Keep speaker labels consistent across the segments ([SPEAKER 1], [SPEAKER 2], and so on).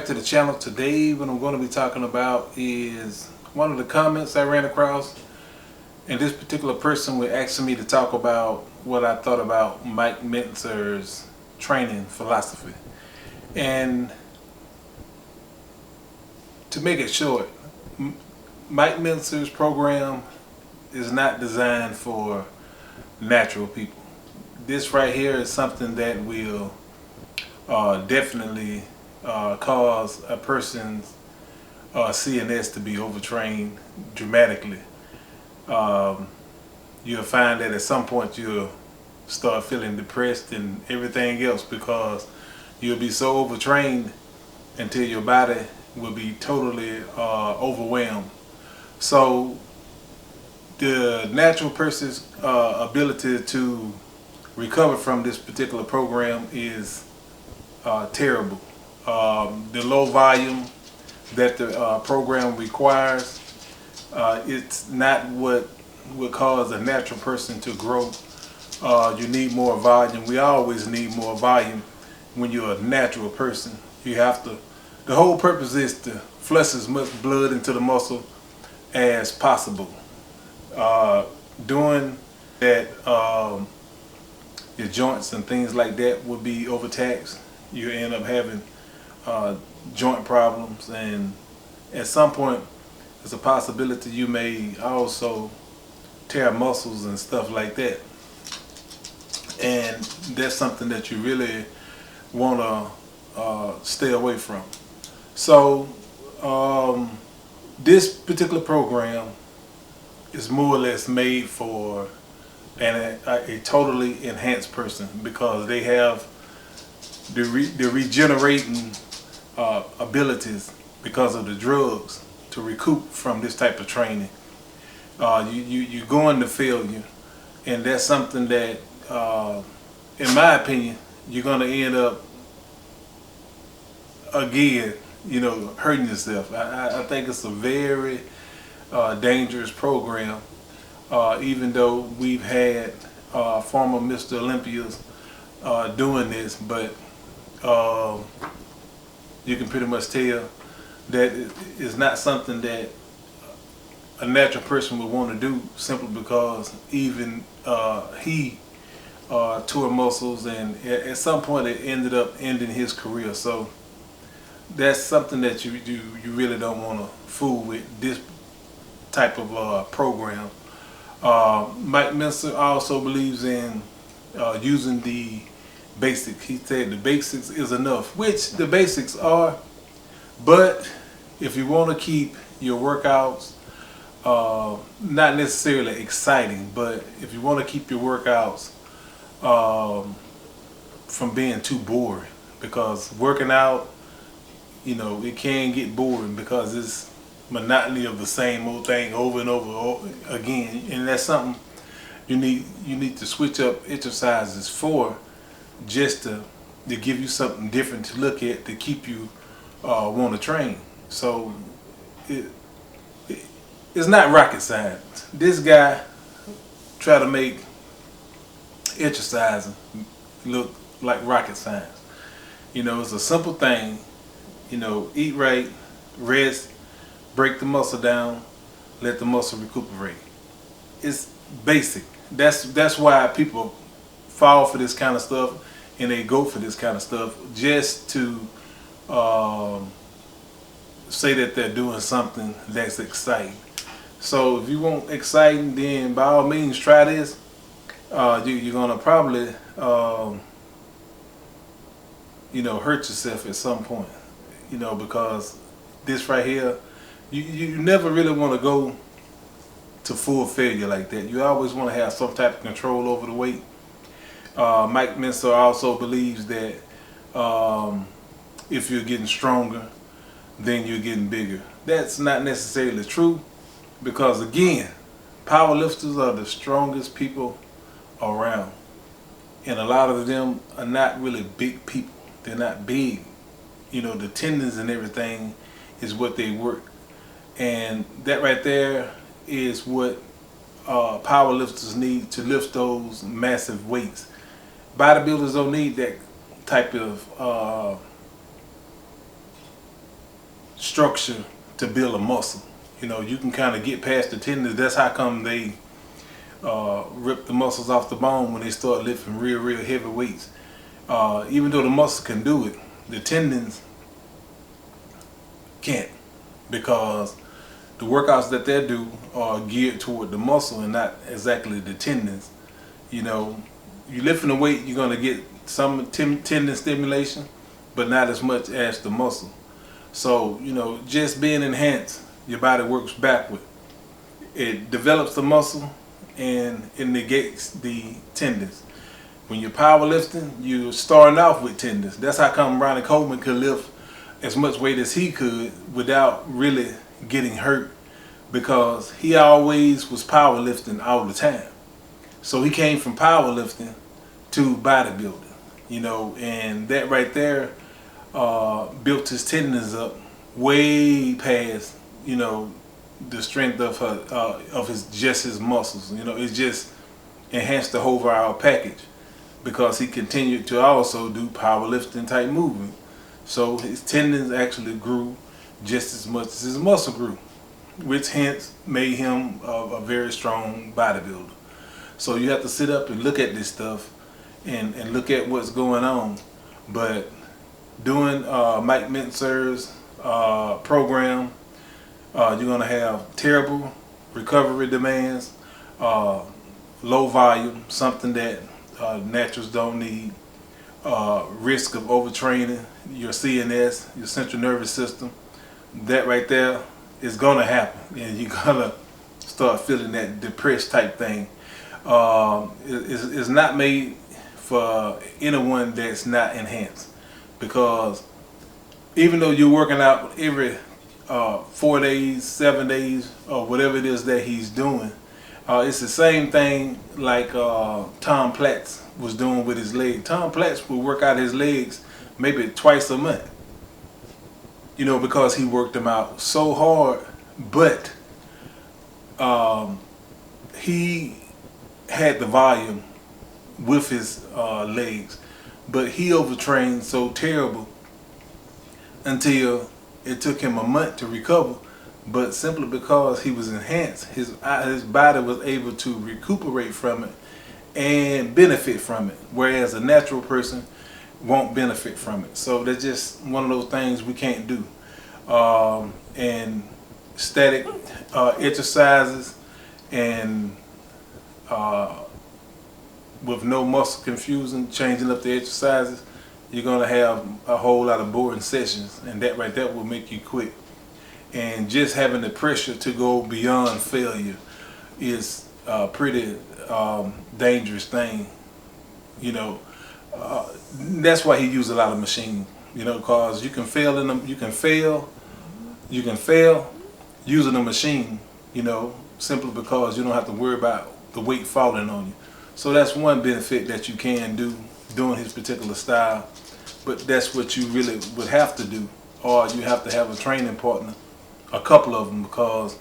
[SPEAKER 1] back to the channel. Today what I'm going to be talking about is one of the comments I ran across, and this particular person was asking me to talk about what I thought about Mike Mentzer'S training philosophy. And to make it short, Mike Mentzer'S program is not designed for natural people. This right here is something that will definitely cause a person's CNS to be overtrained dramatically. You'll find that at some point you'll start feeling depressed and everything else because you'll be so overtrained until your body will be totally overwhelmed. So the natural person's ability to recover from this particular program is terrible. The low volume that the program requires, it's not what would cause a natural person to grow. You need more volume. We always need more volume when you're a natural person. You have to, the whole purpose is to flush as much blood into the muscle as possible. Doing that, your joints and things like that will be overtaxed. You end up having joint problems, and at some point there's a possibility you may also tear muscles and stuff like that, and that's something that you really want to stay away from. So this particular program is more or less made for a totally enhanced person, because they have the regenerating abilities because of the drugs to recoup from this type of training. You go into failure, and that's something that, in my opinion, you're going to end up again, hurting yourself. I think it's a very dangerous program. Even though we've had former Mr. Olympias doing this, but you can pretty much tell that it's not something that a natural person would want to do, simply because even he tore muscles, and at some point it ended up ending his career. So that's something that you really don't want to fool with, this type of program. Mike Mentzer also believes in using the basics. He said the basics is enough, which the basics are, but if you want to keep your workouts not necessarily exciting, but if you want to keep your workouts from being too boring, because working out, it can get boring because it's monotony of the same old thing over and over again, and that's something you need to switch up exercises for, just to give you something different to look at, to keep you want to train. So it's not rocket science. This guy try to make exercising look like rocket science. It's a simple thing. Eat right, rest, break the muscle down, let the muscle recuperate. It's basic. That's why people fall for this kind of stuff, and they go for this kind of stuff just to say that they're doing something that's exciting. So if you want exciting, then by all means try this. You're gonna probably hurt yourself at some point, because this right here, you never really want to go to full failure like that. You always want to have some type of control over the weight. Mike Mentzer also believes that if you're getting stronger, then you're getting bigger. That's not necessarily true, because again, powerlifters are the strongest people around, and a lot of them are not really big people. They're not big. The tendons and everything is what they work, and that right there is what powerlifters need to lift those massive weights. Bodybuilders don't need that type of structure to build a muscle. You know, you can kind of get past the tendons. That's how come they rip the muscles off the bone when they start lifting real heavy weights. Even though the muscle can do it, the tendons can't, because the workouts that they do are geared toward the muscle and not exactly the tendons. You know, you lifting the weight, you're going to get some tendon stimulation, but not as much as the muscle. So, you know, just being enhanced, your body works backward. It develops the muscle and it negates the tendons. When you're powerlifting, you're starting off with tendons. That's how come Ronnie Coleman could lift as much weight as he could without really getting hurt, because he always was powerlifting all the time. So he came from powerlifting to bodybuilding, you know, and that right there built his tendons up way past, you know, the strength of his muscles. You know, it just enhanced the overall package, because he continued to also do powerlifting type movement. So his tendons actually grew just as much as his muscle grew, which hence made him a very strong bodybuilder. So you have to sit up and look at this stuff and look at what's going on. But doing Mike Mentzer'S program, you're going to have terrible recovery demands, low volume, something that naturals don't need, risk of overtraining your CNS, your central nervous system. That right there is going to happen, and you're going to start feeling that depressed type thing. It's not made for anyone that's not enhanced, because even though you're working out every 4 days, 7 days, or whatever it is that he's doing, it's the same thing like Tom Platz was doing with his leg. Tom Platz would work out his legs maybe twice a month, you know, because he worked them out so hard. But he had the volume with his legs, but he overtrained so terrible until it took him a month to recover. But simply because he was enhanced, his body was able to recuperate from it and benefit from it, whereas a natural person won't benefit from it. So that's just one of those things we can't do. And static exercises and with no muscle confusion, changing up the exercises, you're going to have a whole lot of boring sessions, and that right there will make you quit. And just having the pressure to go beyond failure is a pretty dangerous thing, you know. That's why he used a lot of machines, you know, because you can fail in them. You can fail using a machine, you know, simply because you don't have to worry about the weight falling on you. So that's one benefit that you can do doing his particular style. But that's what you really would have to do, or you have to have a training partner, a couple of them, because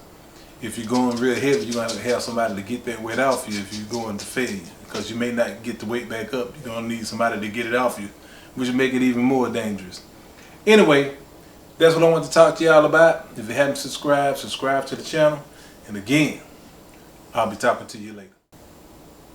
[SPEAKER 1] if you're going real heavy, you're going to have somebody to get that weight off you if you're going to failure, because you may not get the weight back up. You're going to need somebody to get it off you, which will make it even more dangerous. Anyway, that's what I want to talk to y'all about. If you haven't subscribed, subscribe to the channel. And again, I'll be talking to you later.